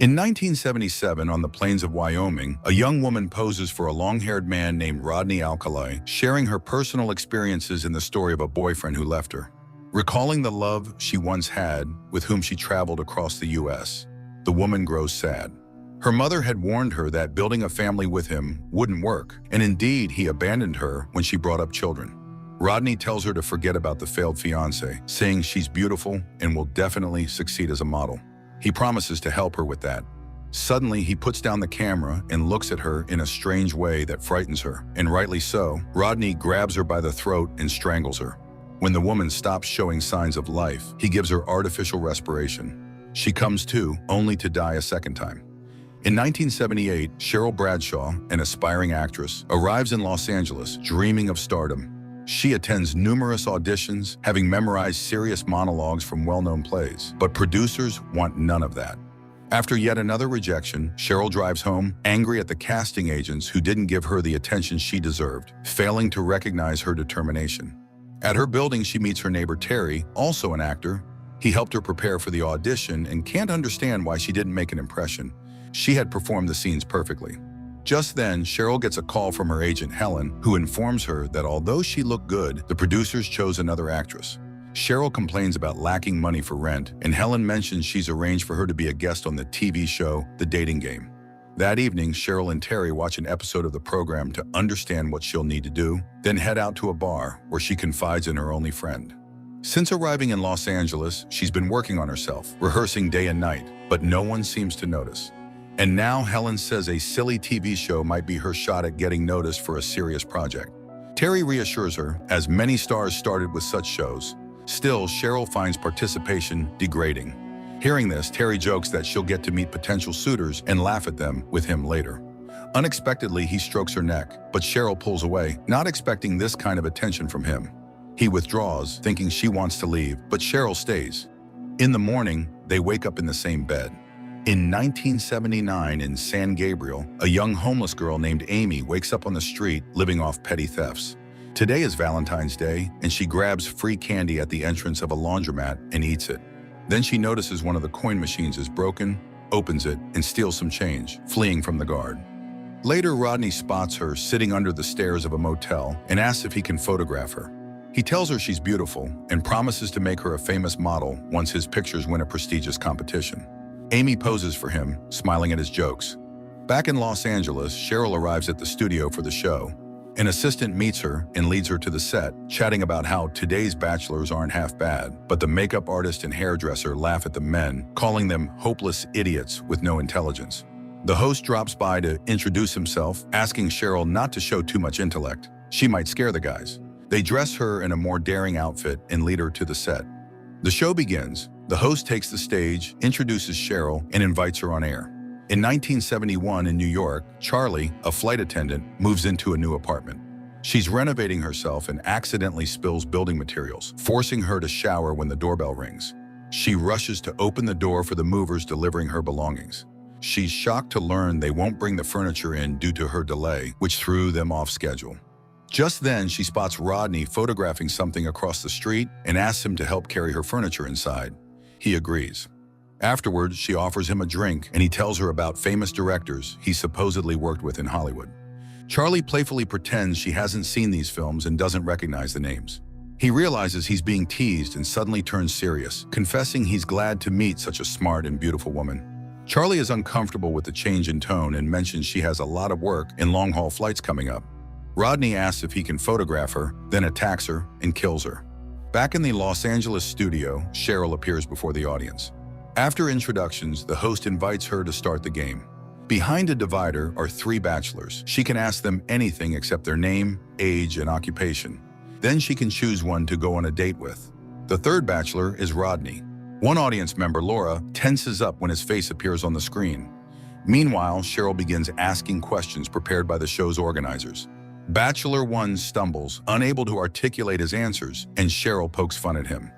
In 1977, on the plains of Wyoming, a young woman poses for a long-haired man named Rodney Alkali, sharing her personal experiences in the story of a boyfriend who left her. Recalling the love she once had, with whom she traveled across the U.S., the woman grows sad. Her mother had warned her that building a family with him wouldn't work, and indeed, he abandoned her when she brought up children. Rodney tells her to forget about the failed fiancé, saying she's beautiful and will definitely succeed as a model. He promises to help her with that. Suddenly, he puts down the camera and looks at her in a strange way that frightens her, and rightly so. Rodney grabs her by the throat and strangles her. When the woman stops showing signs of life, he gives her artificial respiration. She comes to, only to die a second time. In 1978, Cheryl Bradshaw, an aspiring actress, arrives in Los Angeles, dreaming of stardom. She attends numerous auditions, having memorized serious monologues from well-known plays, but producers want none of that. After yet another rejection, Cheryl drives home, angry at the casting agents who didn't give her the attention she deserved, failing to recognize her determination. At her building, she meets her neighbor Terry, also an actor. He helped her prepare for the audition and can't understand why she didn't make an impression. She had performed the scenes perfectly. Just then, Cheryl gets a call from her agent, Helen, who informs her that although she looked good, the producers chose another actress. Cheryl complains about lacking money for rent, and Helen mentions she's arranged for her to be a guest on the TV show, The Dating Game. That evening, Cheryl and Terry watch an episode of the program to understand what she'll need to do, then head out to a bar where she confides in her only friend. Since arriving in Los Angeles, she's been working on herself, rehearsing day and night, but no one seems to notice. And now Helen says a silly TV show might be her shot at getting noticed for a serious project. Terry reassures her, as many stars started with such shows. Still, Cheryl finds participation degrading. Hearing this, Terry jokes that she'll get to meet potential suitors and laugh at them with him later. Unexpectedly, he strokes her neck, but Cheryl pulls away, not expecting this kind of attention from him. He withdraws, thinking she wants to leave, but Cheryl stays. In the morning, they wake up in the same bed. In 1979, in San Gabriel, a young homeless girl named Amy wakes up on the street living off petty thefts. Today is Valentine's Day, and she grabs free candy at the entrance of a laundromat and eats it. Then she notices one of the coin machines is broken, opens it, and steals some change, fleeing from the guard. Later, Rodney spots her sitting under the stairs of a motel and asks if he can photograph her. He tells her she's beautiful and promises to make her a famous model once his pictures win a prestigious competition. Amy poses for him, smiling at his jokes. Back in Los Angeles, Cheryl arrives at the studio for the show. An assistant meets her and leads her to the set, chatting about how today's bachelors aren't half bad, but the makeup artist and hairdresser laugh at the men, calling them hopeless idiots with no intelligence. The host drops by to introduce himself, asking Cheryl not to show too much intellect. She might scare the guys. They dress her in a more daring outfit and lead her to the set. The show begins. The host takes the stage, introduces Cheryl, and invites her on air. In 1971 in New York, Charlie, a flight attendant, moves into a new apartment. She's renovating herself and accidentally spills building materials, forcing her to shower when the doorbell rings. She rushes to open the door for the movers delivering her belongings. She's shocked to learn they won't bring the furniture in due to her delay, which threw them off schedule. Just then, she spots Rodney photographing something across the street and asks him to help carry her furniture inside. He agrees. Afterwards, she offers him a drink and he tells her about famous directors he supposedly worked with in Hollywood. Charlie playfully pretends she hasn't seen these films and doesn't recognize the names. He realizes he's being teased and suddenly turns serious, confessing he's glad to meet such a smart and beautiful woman. Charlie is uncomfortable with the change in tone and mentions she has a lot of work and long-haul flights coming up. Rodney asks if he can photograph her, then attacks her and kills her. Back in the Los Angeles studio, Cheryl appears before the audience. After introductions, the host invites her to start the game. Behind a divider are 3 bachelors. She can ask them anything except their name, age, and occupation. Then she can choose one to go on a date with. The 3rd bachelor is Rodney. One audience member, Laura, tenses up when his face appears on the screen. Meanwhile, Cheryl begins asking questions prepared by the show's organizers. Bachelor 1 stumbles, unable to articulate his answers, and Cheryl pokes fun at him.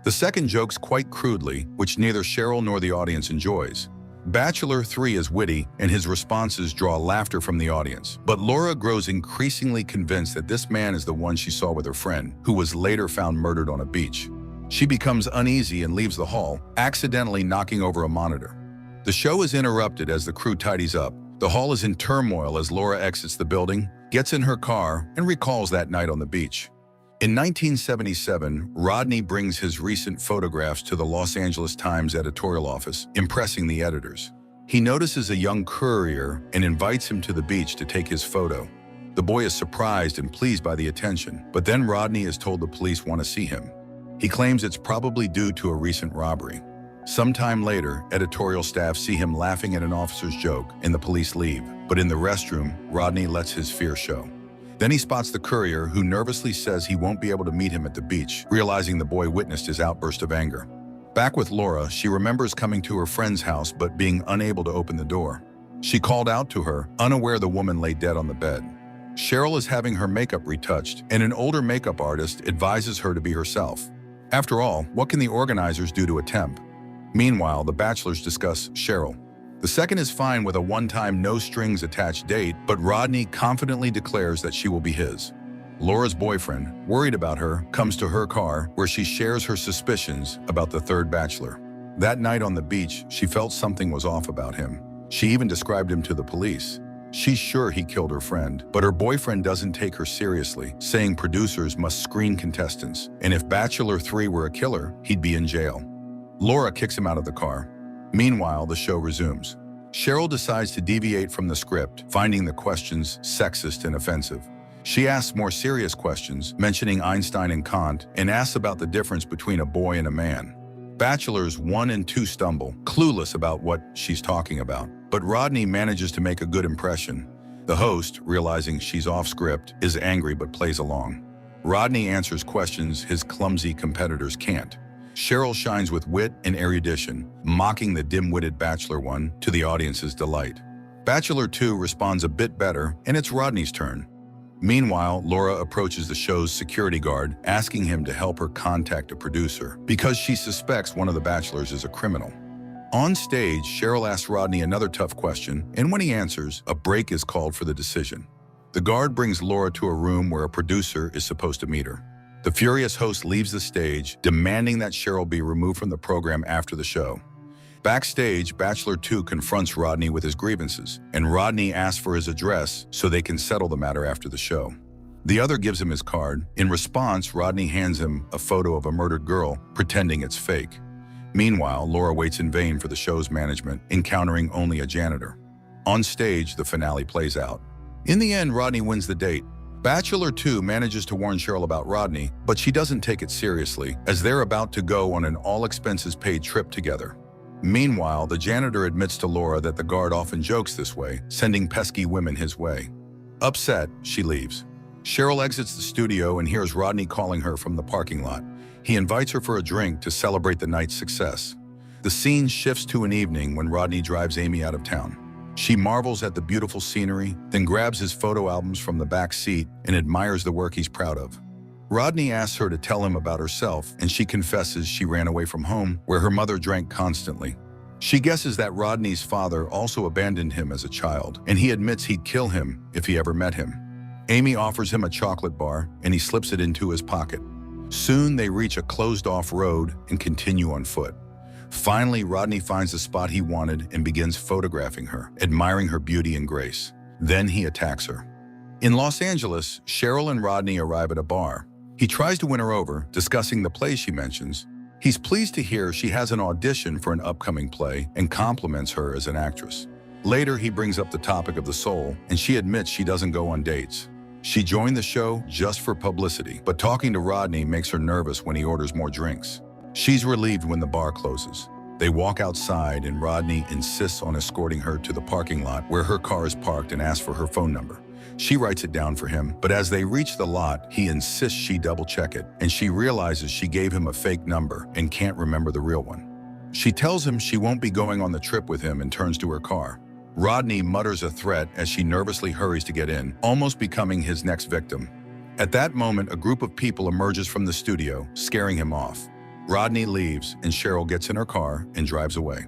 The second jokes quite crudely, which neither Cheryl nor the audience enjoys. Bachelor 3 is witty, and his responses draw laughter from the audience. But Laura grows increasingly convinced that this man is the one she saw with her friend, who was later found murdered on a beach. She becomes uneasy and leaves the hall, accidentally knocking over a monitor. The show is interrupted as the crew tidies up. The hall is in turmoil as Laura exits the building, gets in her car, and recalls that night on the beach. In 1977, Rodney brings his recent photographs to the Los Angeles Times editorial office, impressing the editors. He notices a young courier and invites him to the beach to take his photo. The boy is surprised and pleased by the attention, but then Rodney is told the police want to see him. He claims it's probably due to a recent robbery. Sometime later, editorial staff see him laughing at an officer's joke and the police leave, but in the restroom, Rodney lets his fear show. Then he spots the courier, who nervously says he won't be able to meet him at the beach, realizing the boy witnessed his outburst of anger. Back with Laura, she remembers coming to her friend's house but being unable to open the door. She called out to her, unaware the woman lay dead on the bed. Cheryl is having her makeup retouched, and an older makeup artist advises her to be herself. After all, what can the organizers do to a temp? Meanwhile, the bachelors discuss Cheryl. The second is fine with a one-time no-strings-attached date, but Rodney confidently declares that she will be his. Laura's boyfriend, worried about her, comes to her car where she shares her suspicions about the third bachelor. That night on the beach, she felt something was off about him. She even described him to the police. She's sure he killed her friend, but her boyfriend doesn't take her seriously, saying producers must screen contestants, and if Bachelor 3 were a killer, he'd be in jail. Laura kicks him out of the car. Meanwhile, the show resumes. Cheryl decides to deviate from the script, finding the questions sexist and offensive. She asks more serious questions, mentioning Einstein and Kant, and asks about the difference between a boy and a man. Bachelors 1 and 2 stumble, clueless about what she's talking about, but Rodney manages to make a good impression. The host, realizing she's off script, is angry but plays along. Rodney answers questions his clumsy competitors can't. Cheryl shines with wit and erudition, mocking the dim-witted Bachelor 1 to the audience's delight. Bachelor 2 responds a bit better, and it's Rodney's turn. Meanwhile, Laura approaches the show's security guard, asking him to help her contact a producer because she suspects one of the bachelors is a criminal. On stage, Cheryl asks Rodney another tough question, and when he answers, a break is called for the decision. The guard brings Laura to a room where a producer is supposed to meet her. The furious host leaves the stage, demanding that Cheryl be removed from the program after the show. Backstage, Bachelor 2 confronts Rodney with his grievances, and Rodney asks for his address so they can settle the matter after the show. The other gives him his card. In response, Rodney hands him a photo of a murdered girl, pretending it's fake. Meanwhile, Laura waits in vain for the show's management, encountering only a janitor. On stage, the finale plays out. In the end, Rodney wins the date. Bachelor 2 manages to warn Cheryl about Rodney, but she doesn't take it seriously, as they're about to go on an all-expenses-paid trip together. Meanwhile, the janitor admits to Laura that the guard often jokes this way, sending pesky women his way. Upset, she leaves. Cheryl exits the studio and hears Rodney calling her from the parking lot. He invites her for a drink to celebrate the night's success. The scene shifts to an evening when Rodney drives Amy out of town. She marvels at the beautiful scenery, then grabs his photo albums from the back seat and admires the work he's proud of. Rodney asks her to tell him about herself, and she confesses she ran away from home, where her mother drank constantly. She guesses that Rodney's father also abandoned him as a child, and he admits he'd kill him if he ever met him. Amy offers him a chocolate bar, and he slips it into his pocket. Soon they reach a closed-off road and continue on foot. Finally, Rodney finds the spot he wanted and begins photographing her, admiring her beauty and grace. Then he attacks her. In Los Angeles, Cheryl and Rodney arrive at a bar. He tries to win her over, discussing the play she mentions. He's pleased to hear she has an audition for an upcoming play and compliments her as an actress. Later, he brings up the topic of the soul, and she admits she doesn't go on dates. She joined the show just for publicity, but talking to Rodney makes her nervous when he orders more drinks. She's relieved when the bar closes. They walk outside, and Rodney insists on escorting her to the parking lot where her car is parked and asks for her phone number. She writes it down for him, but as they reach the lot, he insists she double-check it, and she realizes she gave him a fake number and can't remember the real one. She tells him she won't be going on the trip with him and turns to her car. Rodney mutters a threat as she nervously hurries to get in, almost becoming his next victim. At that moment, a group of people emerges from the studio, scaring him off. Rodney leaves, and Cheryl gets in her car and drives away.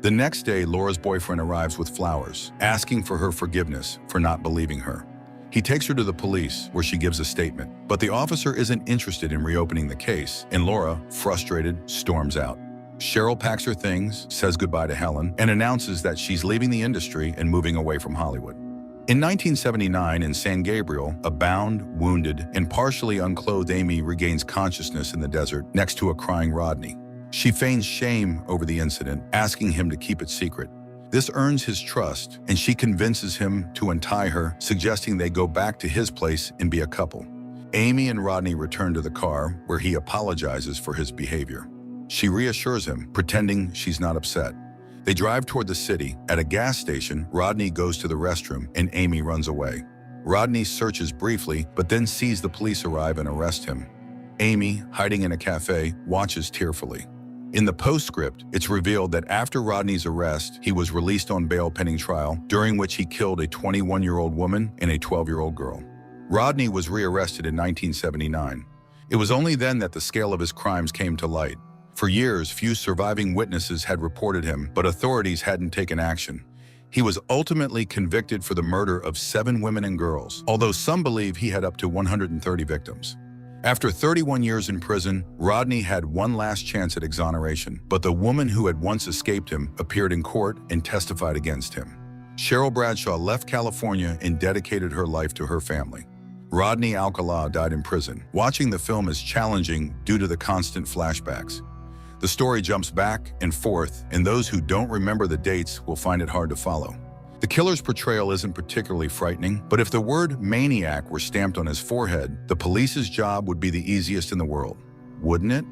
The next day, Laura's boyfriend arrives with flowers, asking for her forgiveness for not believing her. He takes her to the police, where she gives a statement, but the officer isn't interested in reopening the case, and Laura, frustrated, storms out. Cheryl packs her things, says goodbye to Helen, and announces that she's leaving the industry and moving away from Hollywood. In 1979, in San Gabriel, a bound, wounded, and partially unclothed Amy regains consciousness in the desert next to a crying Rodney. She feigns shame over the incident, asking him to keep it secret. This earns his trust, and she convinces him to untie her, suggesting they go back to his place and be a couple. Amy and Rodney return to the car, where he apologizes for his behavior. She reassures him, pretending she's not upset. They drive toward the city. At a gas station, Rodney goes to the restroom and Amy runs away. Rodney searches briefly, but then sees the police arrive and arrest him. Amy, hiding in a cafe, watches tearfully. In the postscript, it's revealed that after Rodney's arrest, he was released on bail pending trial, during which he killed a 21-year-old woman and a 12-year-old girl. Rodney was rearrested in 1979. It was only then that the scale of his crimes came to light. For years, few surviving witnesses had reported him, but authorities hadn't taken action. He was ultimately convicted for the murder of 7 women and girls, although some believe he had up to 130 victims. After 31 years in prison, Rodney had one last chance at exoneration, but the woman who had once escaped him appeared in court and testified against him. Cheryl Bradshaw left California and dedicated her life to her family. Rodney Alcala died in prison. Watching the film is challenging due to the constant flashbacks. The story jumps back and forth, and those who don't remember the dates will find it hard to follow. The killer's portrayal isn't particularly frightening, but if the word maniac were stamped on his forehead, the police's job would be the easiest in the world, wouldn't it?